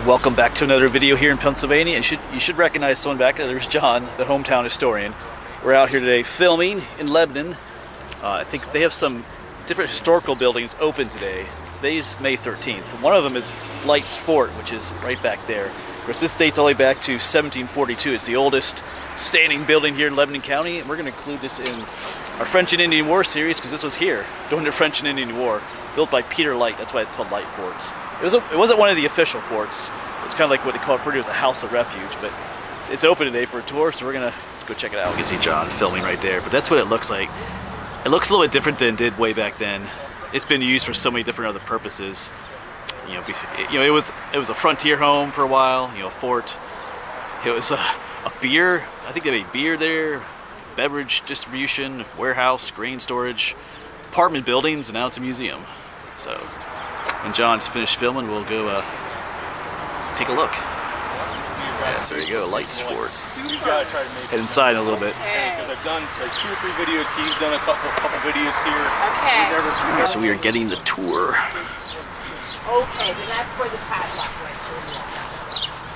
Welcome back to another video here in Pennsylvania. And you should recognize someone back there. There's John, the hometown historian. We're out here today filming in Lebanon. I think they have some different historical buildings open today. Today's May 13th. One of them is Lights Fort, which is right back there. Of course, this dates all the way back to 1742. It's the oldest standing building here in Lebanon County, and we're going to include this in our French and Indian War series because this was here during the French and Indian War, built by Peter Light. That's why it's called Light Forts. It wasn't one of the official forts. It's kind of like what they call it, as a house of refuge, but it's open today for a tour, so we're going to go check it out. You can see John filming right there, but that's what it looks like. It looks a little bit different than it did way back then. It's been used for so many different other purposes. It was a frontier home for a while. A fort. It was a beer. I think they made beer there, beverage distribution, warehouse, grain storage, apartment buildings, and now it's a museum. So when John's finished filming, we'll go take a look. Yes, there you go, Lights Fort. Head inside a little bit. Because I've done like 2 or 3 videos. He's done a couple videos here. Okay. So we are getting the tour. Okay, then that's where the padlock went.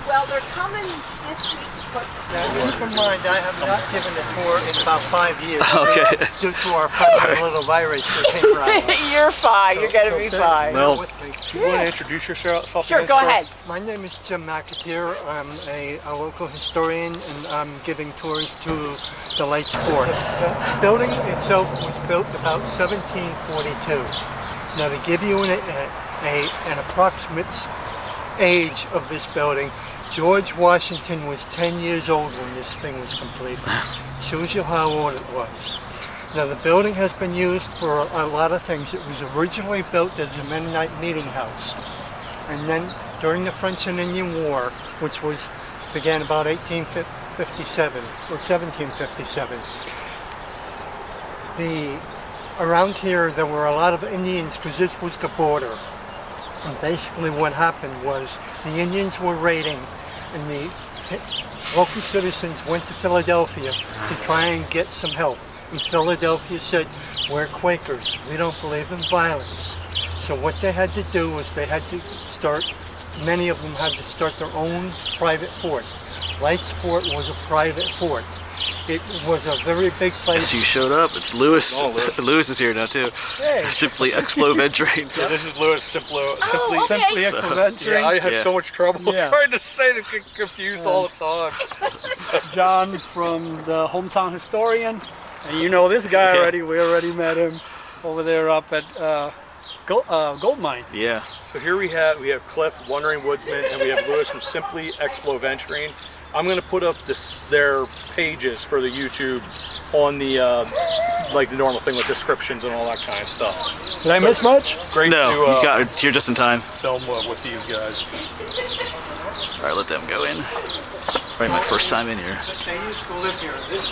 Well, they're coming this week. But now, keep in mind, I have not given a tour in about 5 years. Okay. Due to our funny little virus that came around. You're fine. You're going to be fine. Well, Do you want to introduce yourself? Sure, go ahead. My name is Jim McAteer. I'm a local historian, and I'm giving tours to the Lights Fort. The building itself was built about 1742. Now, to give you an approximate age of this building, George Washington was 10 years old when this thing was completed. Shows you how old it was. Now, the building has been used for a lot of things. It was originally built as a Mennonite meeting house. And then during the French and Indian War, which began about 1857 or 1757, around here there were a lot of Indians because this was the border. And basically what happened was the Indians were raiding, and the local citizens went to Philadelphia to try and get some help. And Philadelphia said, "We're Quakers, we don't believe in violence." So what they had to do was many of them had to start their own private fort. Lights Fort was a private fort. It was a very big place. So you showed up. It's Lewis. Lewis is here now too. Hey. Simply Explo Venturing. Yeah, this is Lewis Simply Simply Exploventuring. Yeah, I had so much trouble trying to say it, get confused all the time. John from the hometown historian, and you know this guy already. We already met him over there up at Gold Mine. Yeah. So here we have Cliff, Wandering Woodsman, and we have Lewis from Simply Explo Venturing. I'm going to put up their pages for the YouTube on the like the normal thing with descriptions and all that kind of stuff. Did I miss much? Great No, to you got here just in time. film with these guys. All right, let them go in. Right, my first time in here. They used to live here. This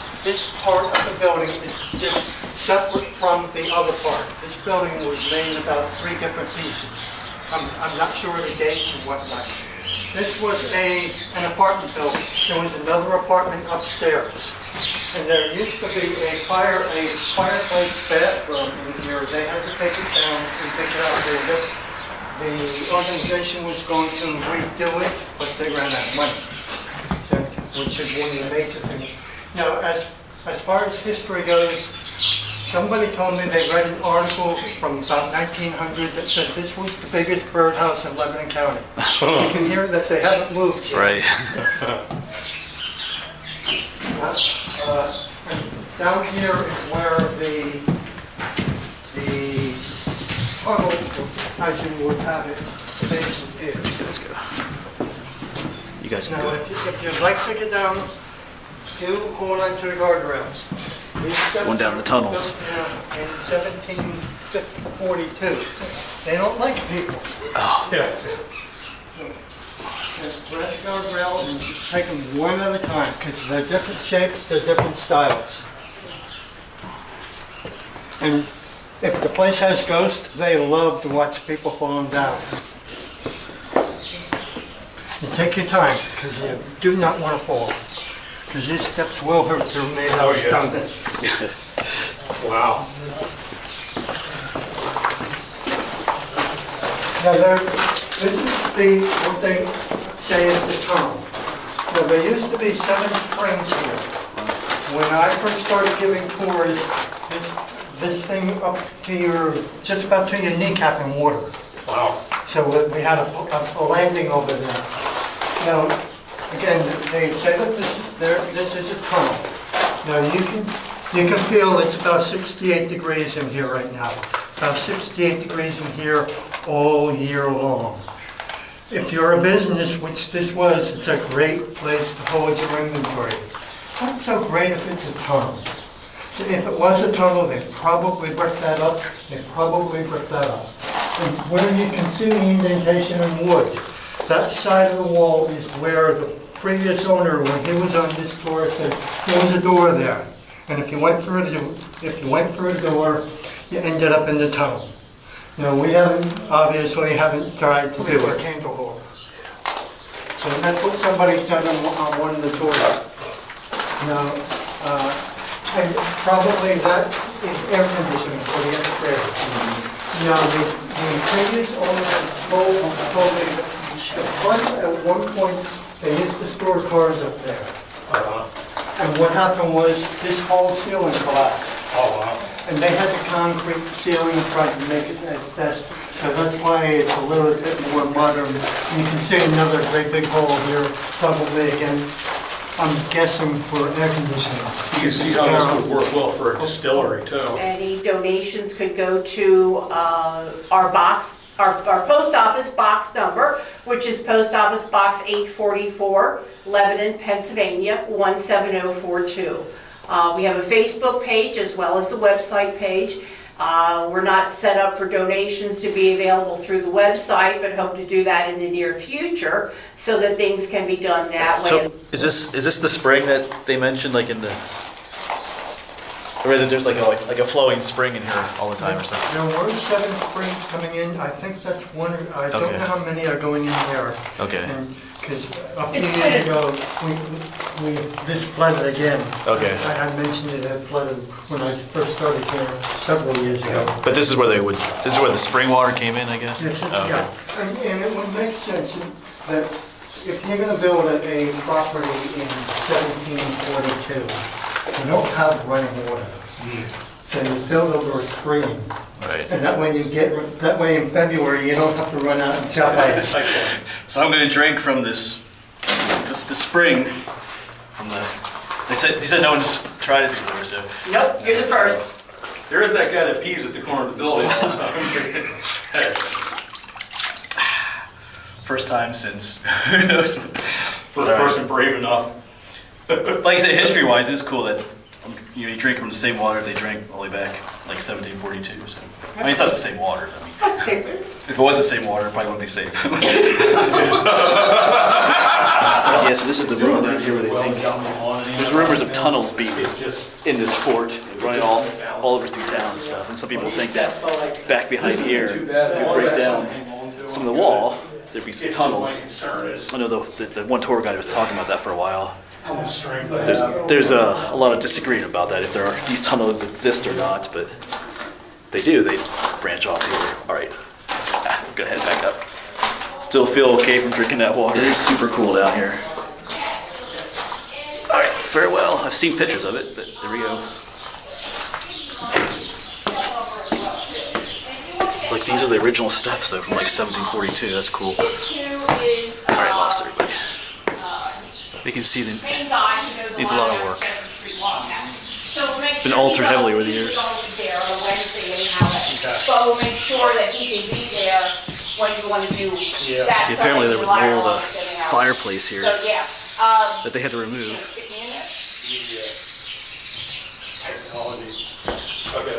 part of the building is just separate from the other part. This building was made in about 3 different pieces. I'm not sure of the dates and whatnot. This was an apartment building. There was another apartment upstairs. And there used to be a fireplace bathroom in here. They had to take it down and take it out there. The organization was going to redo it, but they ran out of money. So, which is one of the major things. Now, as far as history goes, somebody told me they read an article from about 1900 that said this was the biggest birdhouse in Lebanon County. You can hear that they haven't moved yet. Right. Down here is where the tunnel, as you would have it, basically is. Let's go. You guys can Now, go. if you'd like to get down, do hold on to the guardrails. Going down the tunnels. In 1742. They don't like people. Oh. Yeah. Grab the guardrail and just take them one at a time because they're different shapes, they're different styles. And if the place has ghosts, they love to watch people falling down. And take your time because you do not want to fall. Because these steps will hurt. They're made out of stone. Wow. Now This is what they say is the tunnel. Now, there used to be 7 springs here. When I first started giving tours, this thing up to your, just about to your kneecap in water. Wow. So we had a landing over there. Now, again, they say that this is a tunnel. Now, you can feel it's about 68 degrees in here right now. About 68 degrees in here all year long. If you're a business, which this was, it's a great place to hold your inventory. Not so great if it's a tunnel. So if it was a tunnel, they'd probably brick that up. And where you can see the indentation in wood, that side of the wall is where the previous owner, when he was on this tour, said there was a door there. And if you went through the door, you ended up in the tunnel. Now, we obviously haven't tried to do a candle holder. So that's what somebody said on one of the tours. Now, and probably that is air conditioning for the upstairs. Now, the previous owner told me that the front at one point, they used to store cars up there. And what happened was this whole ceiling collapsed. Oh, wow. And they had the concrete ceiling front to make it as best. So that's why it's a little bit more modern. You can see another great big hole here, probably again, I'm guessing for air conditioning. You can see how this would work well for a distillery too. Any donations could go to our post office box number, which is Post Office Box 844, Lebanon, Pennsylvania, 17042. We have a Facebook page as well as the website page. We're not set up for donations to be available through the website, but hope to do that in the near future so that things can be done that way. So is this the spring that they mentioned, like in the? I read that there's like a flowing spring in here all the time or something. There were 7 springs coming in. I think that's one. I don't Okay. know how many are going in there. Okay. Because a few years ago, this flooded again. Okay. I had mentioned it had flooded when I first started here several years ago. But this is where the spring water came in, I guess? Yes, Oh, okay. yeah. And it would make sense that if you're going to build a property in 1742, you don't have running water. So you build over a spring. Right. And that way in February, you don't have to run out and shop ice. So I'm going to drink from the spring from the. He said no one's tried it before, so. Nope, you're the first. There is that guy that pees at the corner of the building. First time since. First person brave enough. Like I said, history-wise, it's cool that you drink from the same water they drank all the way back, like 1742. So. I mean, it's not the same water. I mean, That's super. if it was the same water, it probably wouldn't be safe. Yeah, so this is the room down here where they think there's rumors of tunnels being in this fort, running all over through town and stuff. And some people think that back behind here, if you break down some of the wall, there'd be some tunnels. I know the one tour guide was talking about that for a while. There's a lot of disagreement about that, if these tunnels exist or not, but they do. They branch off here. All right, let's go ahead, back up. Still feel okay from drinking that water. It is super cool down here. All right, farewell. I've seen pictures of it, but there we go. Like, these are the original steps, though, from like 1742. That's cool. All right, lost everybody. You can see it needs a lot of work. Been altered heavily over the years. But we'll make sure that he can be there when you want to do that. Yeah, apparently there was an old fireplace here So, yeah. that they had to remove. Stick me in there. Technology. Okay.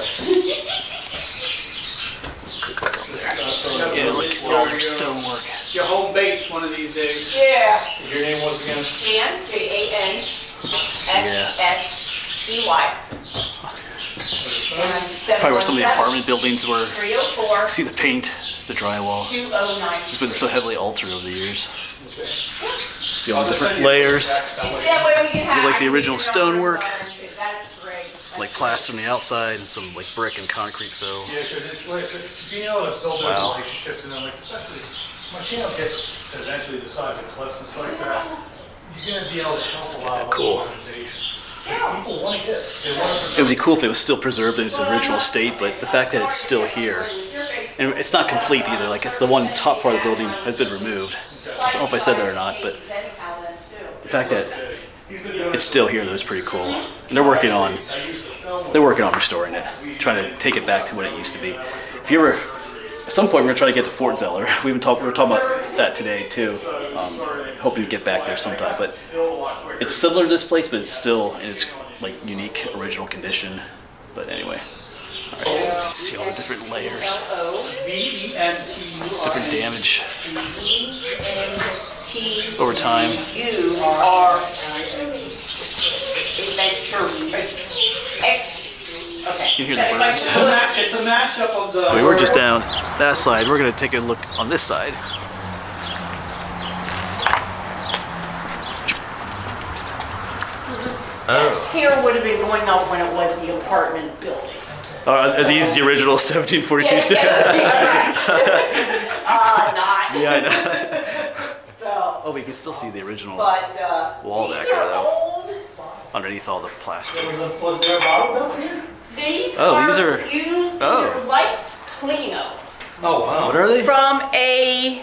Yeah, like stonework. Your home base one of these days. Yeah. Your name was again? Jan, Jan, Probably where some of the apartment buildings were. 304 See the paint, the drywall. 209. It's been so heavily altered over the years. See all the different layers. That way we can have. like the original stonework. That's great. It's like plaster on the outside and some like brick and concrete fill. Yeah, because it's like, you know, it's building Wow. relationships and then like, especially my channel gets eventually the size of cliffs and stuff like that, you're going to be able to help a lot of Cool. organizations. People want to get it. They want to It would be cool if it was still preserved in its original state, but the fact that it's still here, and it's not complete either. Like the one top part of the building has been removed. I don't know if I said that or not, but the fact that it's still here though is pretty cool. And they're working on restoring it, trying to take it back to what it used to be. If you ever, at some point we're gonna try to get to Fort Zeller. We were talking about that today too. Hoping to get back there sometime, but it's similar to this place, but it's still in its like unique original condition. But anyway, all right. See all the different layers, different damage over time. You are You can hear the birds. It's a mashup of the. So we were just down that side. We're gonna take a look on this side. So this here would have been going up when it was the apartment building. Are these the original 1742 Not. Yeah, I know. So, Oh, we can still see the original but wall these back there, are though. old. Underneath all the plastic. Was there a bottle down here? These Oh, are these are- used. These oh. are lights cleano Oh wow. What are they? from a.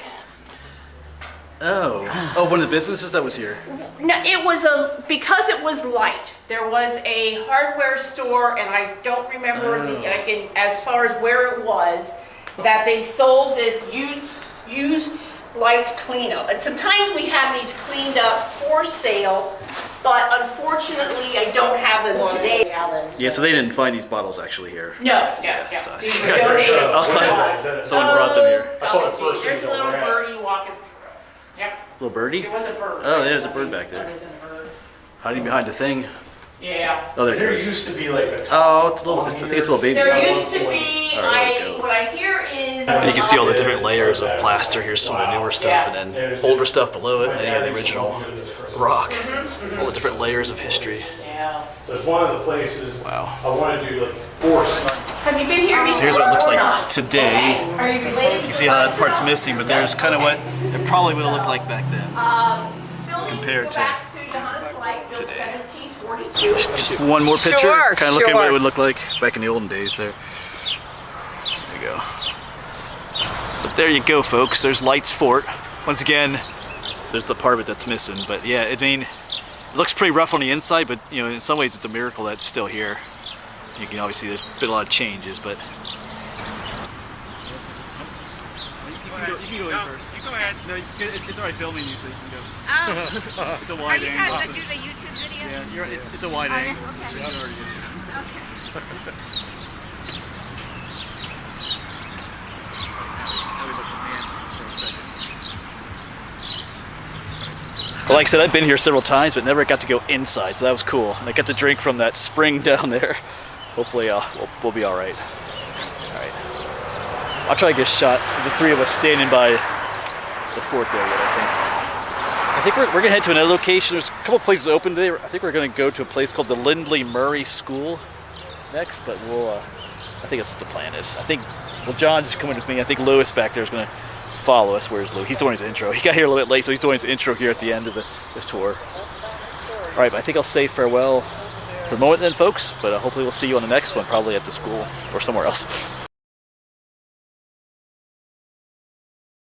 Oh, one of the businesses that was here. No, it was because it was light. There was a hardware store, and I don't remember as far as where it was, that they sold this used lights cleano. And sometimes we have these cleaned up for sale, but unfortunately I don't have them today. Yeah, so they didn't find these bottles actually here. No. So- These were donated I was to like, us. someone brought them here. I thought at Oh, first there's it a was a little rat. birdie walking through. Yep, Little birdie? there was a bird. Oh, there's a bird back there. Other than a bird. Hiding behind the thing. Yeah. Oh, there There it goes. used to be like a Oh, it's a little. I think it's a little baby. There bottle. used to be, All right, there we go. what I hear is. And you can see all the different layers of plaster. Here's some of the newer stuff, and then older stuff below it, and then you have the original rock. All the different layers of history. Yeah. So it's one of the places Wow. I want to do like force. Have you been here before? So here's what it looks or like not? today. Okay. Are you related? You see how that part's missing, but there's kind of what it probably would have looked like back then. Compared to today. Just one more picture, Sure, kind of looking at what sure. it would look like back in the olden days there. There you go. But there you go, folks. There's Lights Fort. Once again, there's the part of it that's missing. But yeah, I mean, it looks pretty rough on the inside, but you know, in some ways it's a miracle that it's still here. You can obviously, there's been a lot of changes, but. You can go in first. You go ahead. No, it's already filming you, so you can go. Oh, It's a are wide you angle. guys that do the YouTube videos? Yeah, it's a wide Okay. angle. So you can already get it. Okay. Now we look at man for a second. Well, like I said, I've been here several times, but never got to go inside, so that was cool. And I got to drink from that spring down there. Hopefully, we'll be all right. All right. I'll try to get a shot of the three of us standing by the fort there yet, I think we're gonna head to another location. There's a couple places open today. I think we're gonna go to a place called the Lindley Murray School next, but we'll, I think that's what the plan is. I think, well, John's just coming with me. I think Lewis back there is gonna follow us. Where's Lewis? He's doing his intro. He got here a little bit late, so he's doing his intro here at the end of this tour. All right, but I think I'll say farewell for the moment then, folks, but hopefully we'll see you on the next one, probably at the school or somewhere else.